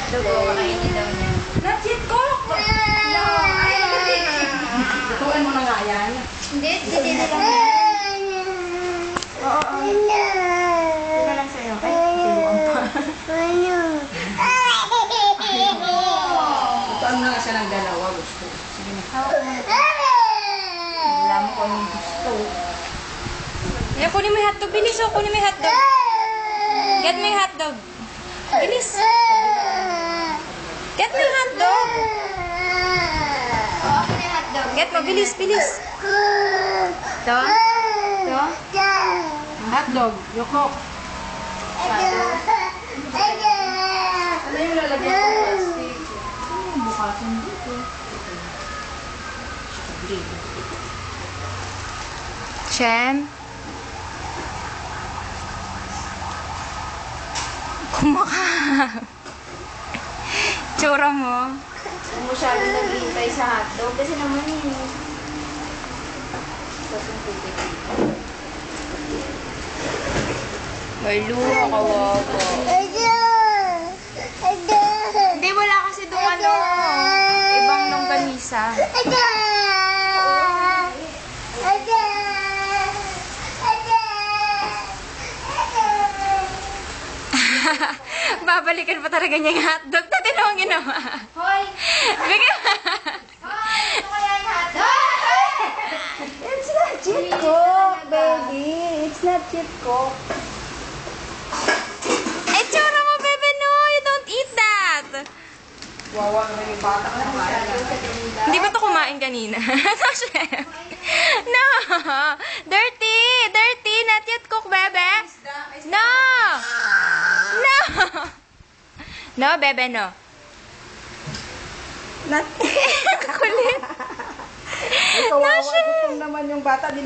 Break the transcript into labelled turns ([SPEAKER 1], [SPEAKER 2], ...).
[SPEAKER 1] hotdog o kakainin daw niya.
[SPEAKER 2] Not yet cook! No! Lutuin mo na nga yan.
[SPEAKER 1] Hindi, hindi na lang. Oo. Ito na lang sa'yo. Ay, tiluan pa.
[SPEAKER 2] Lutuin mo na nga siya ng dalawa. Gusto. Sige na.
[SPEAKER 1] Alam ko yung gusto.
[SPEAKER 3] Ayan, kunin mo yung hotdog. Bilis, oh. Kunin mo yung hotdog. Get mo yung hotdog. Bilis. Get mo yung hotdog.
[SPEAKER 1] Oo, ako na yung hotdog.
[SPEAKER 3] Get mo, bilis, bilis.
[SPEAKER 1] Ito? Ito?
[SPEAKER 2] Hotdog. You cook. Ano yung lalagyan ng plastic?
[SPEAKER 1] Bukasan dito.
[SPEAKER 3] Shem? Kumaka. Tsura mo.
[SPEAKER 1] Kung masyado nag-iintay sa hotdog, kasi naman yun. Tapos yung tubig.
[SPEAKER 3] May luha, kawawa. Hindi, wala kasi doon ano. Ibang longganisa. Babalikan pa talaga niya yung hotdog. Dati na ang ginawa.
[SPEAKER 1] Hoy!
[SPEAKER 3] Bigyan.
[SPEAKER 1] Hoy! Ito kaya yung hotdog?
[SPEAKER 2] It's not cheap cook, baby. It's not cheap cook.
[SPEAKER 3] Eh, tsura mo, bebe, no. You don't eat that.
[SPEAKER 2] Wawa naman yung bata ka na kaya na.
[SPEAKER 3] Hindi ba ito kumain kanina? No, chef. No. Dirty. Dirty. Not yet cook, bebe. No. No. No, bebe, no.
[SPEAKER 2] Not
[SPEAKER 3] Kulit.
[SPEAKER 2] Ay, kawawa. Gutom naman yung bata.